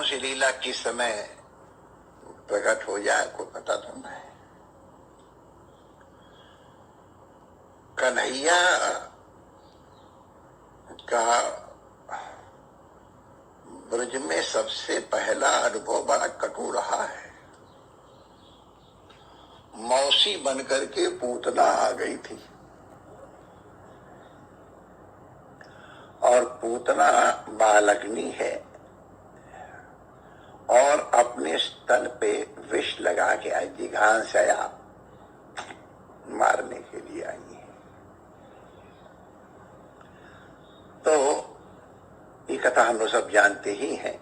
सी लीला किस समय प्रकट हो जाए कोई पता तो नहीं। कन्हैया का ब्रज में सबसे पहला अनुभव बड़ा कटु रहा है। मौसी बनकर के पूतना आ गई थी और पूतना बालग्नि है और अपने स्तन पे विष लगा के आई, जिघांसया मारने के लिए आई है। तो ये कथा हम लोग सब जानते ही हैं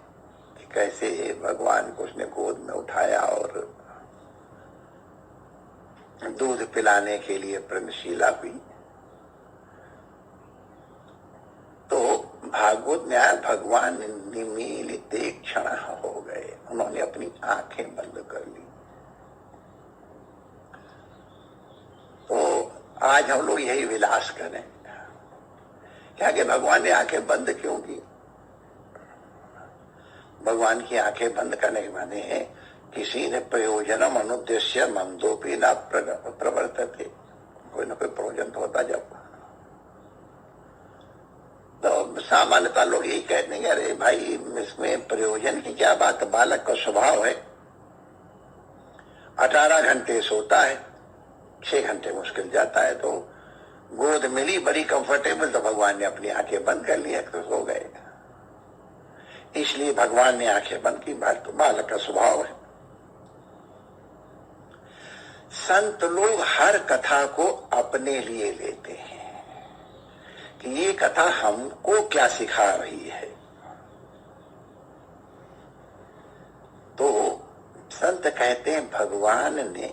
कि कैसे भगवान को उसने गोद में उठाया और दूध पिलाने के लिए प्रणशीला हुई। तो भागवत में आया भगवान निमीलिते क्षण हो गए, उन्होंने अपनी आंखें बंद कर ली। तो आज हम लोग यही विलास करें क्या कि भगवान ने आंखें बंद क्यों की। भगवान की आंखें बंद करने के माने है किसी ने प्रयोजनम अनुद्देश्य मंदोपी न प्रवर्तते, कोई ना कोई प्रयोजन तो होता। जब तो सामान्यतः लोग यही कहते हैं अरे भाई इसमें प्रयोजन की क्या बात, बालक का स्वभाव है 18 घंटे सोता है, 6 घंटे मुश्किल जाता है, तो गोद मिली बड़ी कंफर्टेबल तो भगवान ने अपनी आंखें बंद कर लिया तो सो गए। इसलिए भगवान ने आंखें बंद की, बालक का स्वभाव है। संत लोग हर कथा को अपने लिए लेते हैं कि ये कथा हमको क्या सिखा रही है। तो संत कहते हैं भगवान ने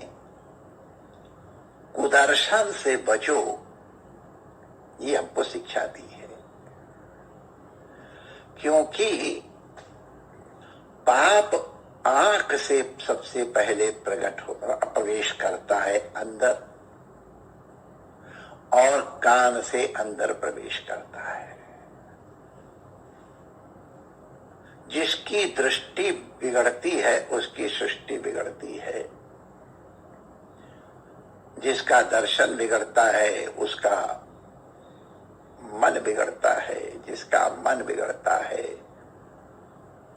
कुदर्शन से बचो ये हमको शिक्षा दी है, क्योंकि पाप आंख से सबसे पहले प्रवेश करता है अंदर और कान से अंदर प्रवेश करता है। जिसकी दृष्टि बिगड़ती है उसकी सृष्टि बिगड़ती है, जिसका दर्शन बिगड़ता है उसका मन बिगड़ता है, जिसका मन बिगड़ता है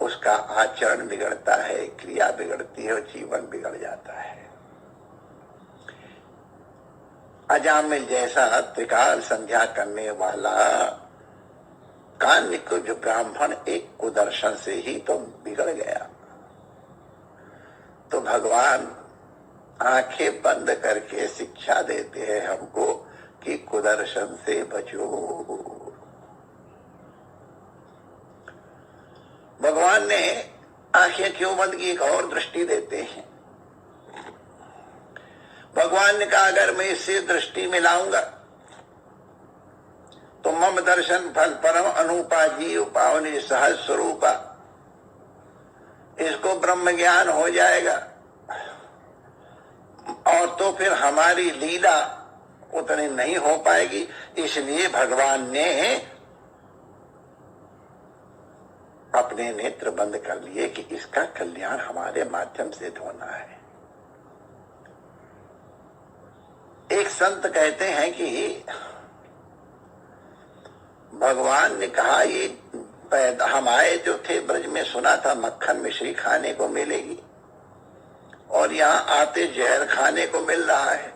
उसका आचरण बिगड़ता है, क्रिया बिगड़ती है और जीवन बिगड़ जाता है। अजामिल जैसा त्रिकाल संध्या करने वाला कान्य को जो ब्राह्मण एक कुदर्शन से ही तो बिगड़ गया। तो भगवान आंखें बंद करके शिक्षा देते हैं हमको कि कुदर्शन से बचो। भगवान ने आंखें क्यों बंद की, एक और दृष्टि देते हैं। भगवान ने कहा अगर मैं इससे दृष्टि मिलाऊंगा तो मम दर्शन फल परम अनुपा जीव पावनी सहज स्वरूपा, इसको ब्रह्म ज्ञान हो जाएगा और तो फिर हमारी लीला उतनी नहीं हो पाएगी। इसलिए भगवान ने अपने नेत्र बंद कर लिए कि इसका कल्याण हमारे माध्यम से होना है। एक संत कहते हैं कि भगवान ने कहा ये हम आए जो थे ब्रज में, सुना था मक्खन मिश्री खाने को मिलेगी और यहाँ आते जहर खाने को मिल रहा है।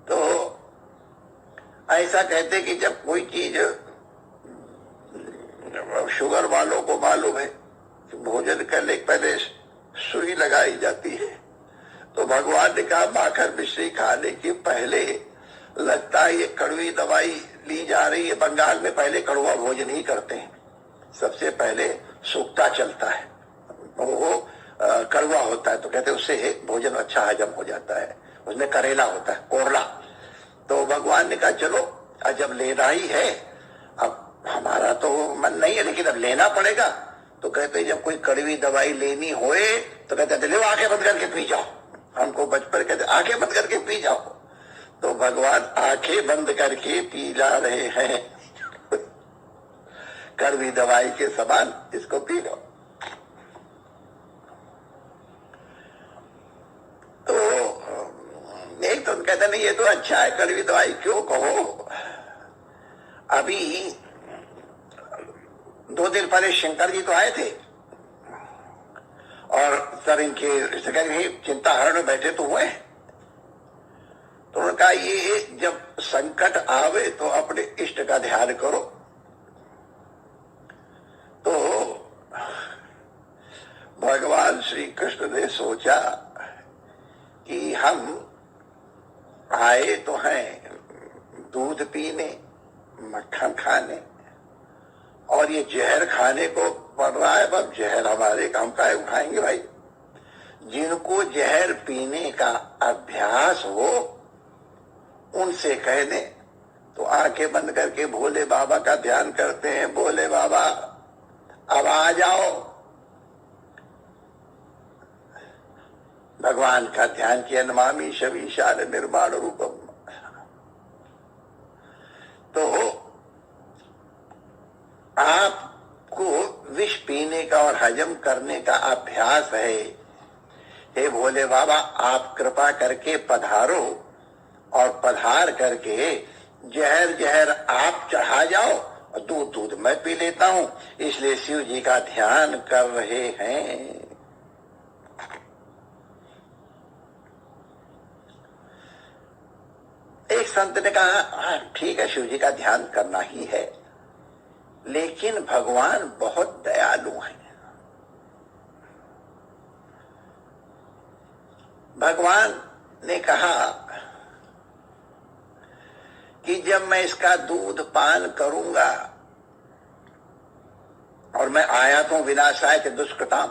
तो ऐसा कहते कि जब कोई चीज शुगर वालों को मालूम है कि भोजन करने के पहले सुई लगाई जाती है, तो भगवान ने कहा माखन मिश्री खाने के पहले लगता है ये कड़वी दवाई ली जा रही है। बंगाल में पहले कड़वा भोजन ही करते हैं, सबसे पहले सूखता चलता है, वो कड़वा होता है तो कहते हैं उससे भोजन अच्छा हजम हो जाता है, उसमें करेला होता है, कोरला। तो भगवान ने कहा चलो जब लेना ही है, अब हमारा तो मन नहीं है लेकिन अब लेना पड़ेगा। तो कहते जब कोई कड़वी दवाई लेनी होए तो कहते ले आंखें बंद करके पी जाओ। हमको बचपन कहते आंखें बंद करके पी जाओ, तो भगवान आंखें बंद करके पी जा रहे हैं। कड़वी दवाई के समान इसको पी लो। तो एक तो कहते नहीं ये तो अच्छा है, कड़वी दवाई क्यों कहो। अभी 2 दिन पहले शंकर जी तो आए थे और सर इनके चिंता हरण में बैठे तो हुए। तो उन्होंने कहा ये जब संकट आवे तो अपने इष्ट का ध्यान करो। तो भगवान श्री कृष्ण ने सोचा कि हम आए तो हैं दूध पीने, मक्खन खाने, और ये जहर खाने को पड़ रहा है। अब जहर हमारे काम का है, खाएंगे भाई। जिनको जहर पीने का अभ्यास हो उनसे कह दें तो आंखें बंद करके भोले बाबा का ध्यान करते हैं। भोले बाबा अब आ जाओ। भगवान का ध्यान किया, नमामि शवीशान निर्माण रूपम। तो आपको विष पीने का और हजम करने का अभ्यास है। हे भोले बाबा आप कृपा करके पधारो और पधार करके जहर जहर आप चढ़ा जाओ और दूध दूध मैं पी लेता हूं। इसलिए शिव जी का ध्यान कर रहे हैं। एक संत ने कहा ठीक है शिव जी का ध्यान करना ही है, लेकिन भगवान बहुत दयालु हैं। भगवान ने कहा कि जब मैं इसका दूध पान करूंगा, और मैं आया तो विनाशाय के दुष्कृताम,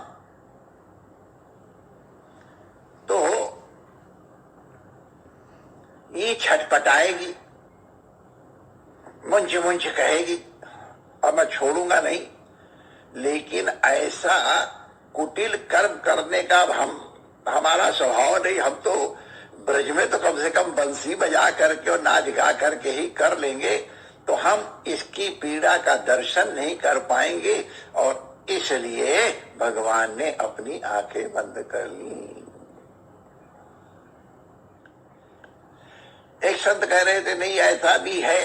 तो ये छटपटाएगी, मुंच मुंच कहेगी और मैं छोड़ूंगा नहीं। लेकिन ऐसा कुटिल कर्म करने का हमारा स्वभाव नहीं। हम तो ब्रज में तो कम से कम बंसी बजा करके और नाच गा करके ही कर लेंगे, तो हम इसकी पीड़ा का दर्शन नहीं कर पाएंगे। और इसलिए भगवान ने अपनी आंखें बंद कर ली। एक संत कह रहे थे नहीं ऐसा भी है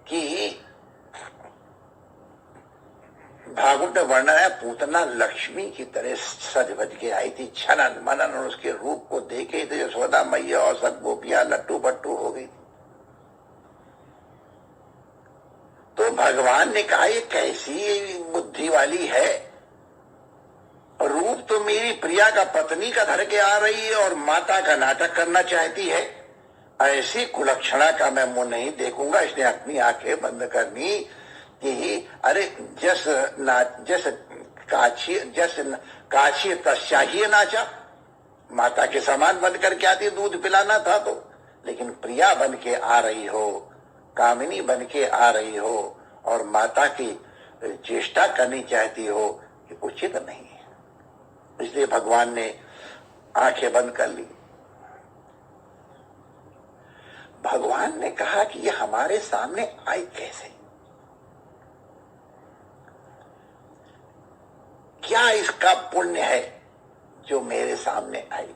कि भागवत में वर्णन है, पूतना लक्ष्मी की तरह सज बज के आई थी। छनन मनन और उसके रूप को देखे थे यशोदा मैया और सब गोपियां लट्टू पट्टू हो गई। तो भगवान ने कहा ये कैसी बुद्धि वाली है, रूप तो मेरी प्रिया का पत्नी का धर के आ रही है और माता का नाटक करना चाहती है। ऐसी कुलक्षणा का मैं मुंह नहीं देखूंगा। इसने अपनी आंखें बंद करनी कि अरे जस काछी तस्याही नाचा, माता के समान बन करके आती, दूध पिलाना था तो। लेकिन प्रिया बन के आ रही हो, कामिनी बन के आ रही हो और माता की चेष्टा करनी चाहती हो, ये उचित नहीं है। इसलिए भगवान ने आंखें बंद कर ली। भगवान ने कहा कि ये हमारे सामने आई कैसे, क्या इसका पुण्य है जो मेरे सामने आई।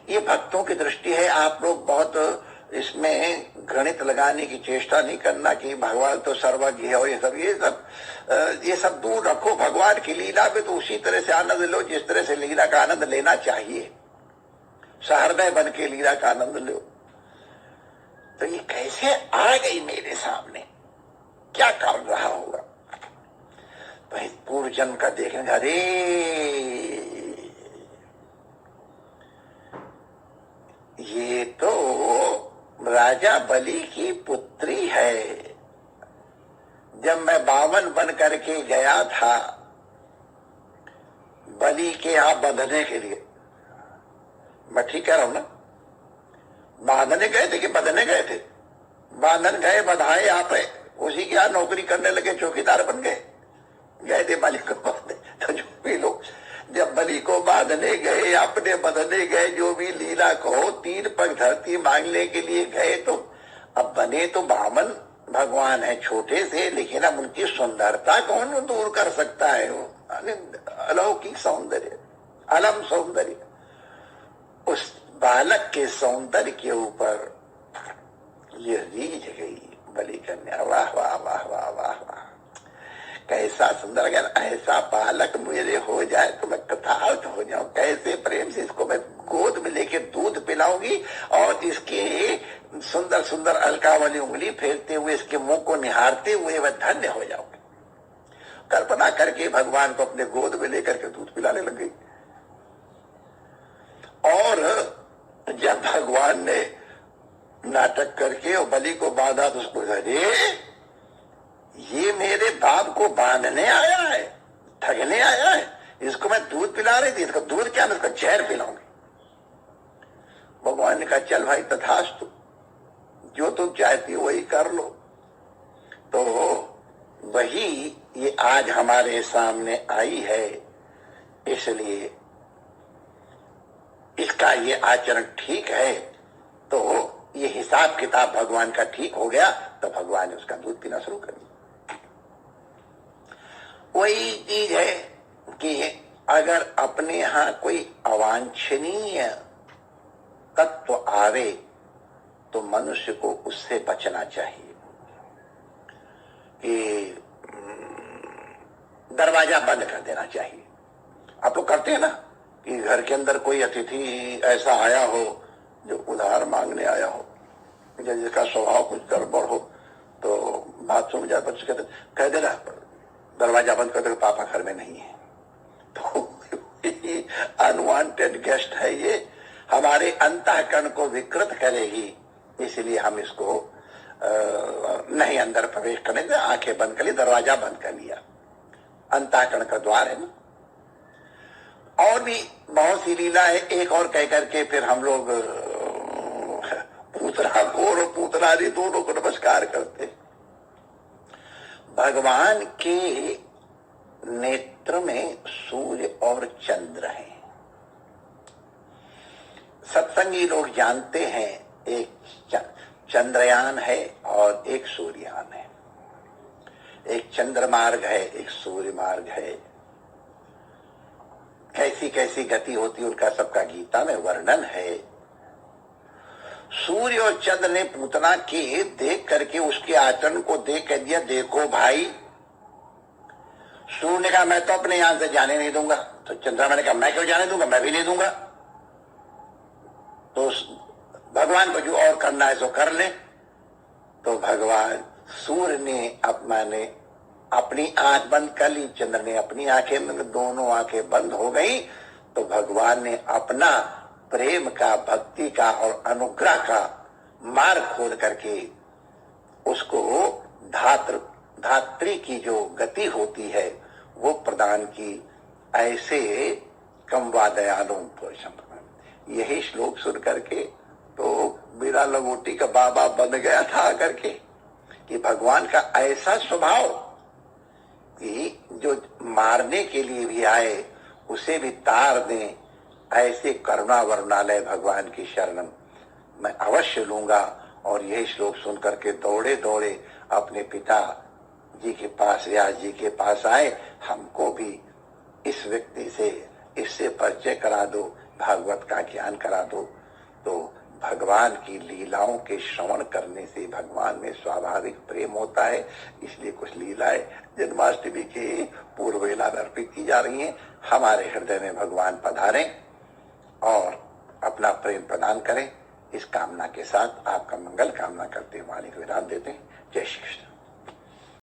ये भक्तों की दृष्टि है। आप लोग बहुत इसमें गणित लगाने की चेष्टा नहीं करना कि भगवान तो सर्वज्ञ है और ये सब दूर रखो। भगवान की लीला में तो उसी तरह से आनंद लो जिस तरह से लीला का आनंद लेना चाहिए। सहृदय बन के लीला का आनंद लो। तो ये कैसे आ गई मेरे सामने, क्या कर रहा होगा। तो पूर्व जन्म का देखेंगे, अरे ये तो राजा बलि की पुत्री है। जब मैं 52 बन करके गया था बलि के यहां बंधने के लिए, मैं ठीक कह रहा हूं ना, बांधने गए थे कि बंधने गए थे? बांधन गए, बधाए आप है, उसी की यहां नौकरी करने लगे, चौकीदार बन गए थे बलि को बांधने। तो जो भी लोग जब बलि को बांधने गए, अपने बंधने गए, जो भी लीला कहो, 3 पग धरती मांगने के लिए गए, तो अब बने तो 52 भगवान है छोटे से, लेकिन अब उनकी सुंदरता कौन दूर कर सकता है? वो अलौकिक सौंदर्य, अलम सौंदर्य, उस बालक के सौंदर्य के ऊपर ये रीझ गई बलि कन्या। वाह वाह वाह वाह वाह वाह, कैसा सुंदर! अगर ऐसा बालक मेरे हो जाए तो मैं कृतार्थ हो जाऊं। कैसे प्रेम से इसको मैं गोद में लेके दूध पिलाऊंगी और इसके सुंदर सुंदर अलकावली उंगली फेरते हुए इसके मुंह को निहारते हुए वह धन्य हो जाऊंगी। कल्पना करके भगवान को अपने गोद में लेकर के दूध पिलाने लग गई। और जब भगवान ने नाटक करके और बलि को बांधा तो उसको, अरे ये मेरे बाप को बांधने आया है, ठगने आया है, इसको मैं दूध पिला रही थी, इसको दूध क्या, मैं इसको जहर पिलाऊंगी। भगवान ने कहा चल भाई तथास्तु, जो तुम चाहती हो वही कर लो। तो वही ये आज हमारे सामने आई है, इसलिए इसका ये आचरण ठीक है। तो ये हिसाब किताब भगवान का ठीक हो गया, तो भगवान ने उसका दूध पीना शुरू कर दिया। वही चीज है कि अगर अपने यहां कोई अवांछनीय तत्व आवे तो मनुष्य को उससे बचना चाहिए। कि दरवाजा बंद कर देना चाहिए। आप लोग करते हैं ना कि घर के अंदर कोई अतिथि ऐसा आया हो जो उधार मांगने आया हो, जिसका स्वभाव कुछ गड़बड़ हो, तो बाथरूम जाए बच्चे कहते कह देना दरवाजा बंद कर दे, पापा घर में नहीं है। तो अनवांटेड गेस्ट है, ये हमारे अंतःकरण को विकृत करेगी, इसलिए हम इसको नहीं अंदर प्रवेश करने दें। आंखें बंद कर ली, दरवाजा बंद कर लिया, अंतःकरण का द्वार है ना। और भी बहुत सी लीला है। एक और कह करके फिर हम लोग पूतना को और पूतनारी दोनों को नमस्कार करते। भगवान के नेत्र में सूर्य और चंद्र हैं। सत्संगी लोग जानते हैं, एक चंद्रयान है और एक सूर्ययान है। एक चंद्र मार्ग है, एक सूर्य मार्ग है। कैसी कैसी गति होती है उनका सबका गीता में वर्णन है। सूर्य और चंद्र ने पूतना के देख करके उसके आचरण को देख कर दिया, देखो भाई। सूर्य ने कहा मैं तो अपने यहां से जाने नहीं दूंगा, तो चंद्रमा ने कहा मैं क्यों जाने दूंगा, मैं भी नहीं दूंगा। तो भगवान को जो और करना है सो कर ले। तो भगवान सूर्य ने अपनी आंख बंद कर ली, चंद्र ने अपनी आंखें, दोनों आंखें बंद हो गई। तो भगवान ने अपना प्रेम का, भक्ति का और अनुग्रह का मार्ग खोल करके उसको धात्री की जो गति होती है वो प्रदान की। ऐसे कमवा दयालु यही श्लोक सुन करके तो मेरा लंगोटी का बाबा बन गया था करके कि भगवान का ऐसा स्वभाव कि जो मारने के लिए भी आए उसे भी तार दें। ऐसे करुणा वरुणालय भगवान की शरण मैं अवश्य लूंगा। और यही श्लोक सुन करके दौड़े दौड़े अपने पिता जी के पास, व्यास जी के पास आए। हमको भी इस व्यक्ति से, इससे परिचय करा दो, भागवत का ज्ञान करा दो। तो भगवान की लीलाओं के श्रवण करने से भगवान में स्वाभाविक प्रेम होता है। इसलिए कुछ लीलाएं जन्माष्टमी के पूर्व वेला में अर्पित की जा रही हैं। हमारे हृदय में भगवान पधारें और अपना प्रेम प्रदान करें। इस कामना के साथ आपका मंगल कामना करते हुए वाणी को विराम देते हैं। जय श्री कृष्ण।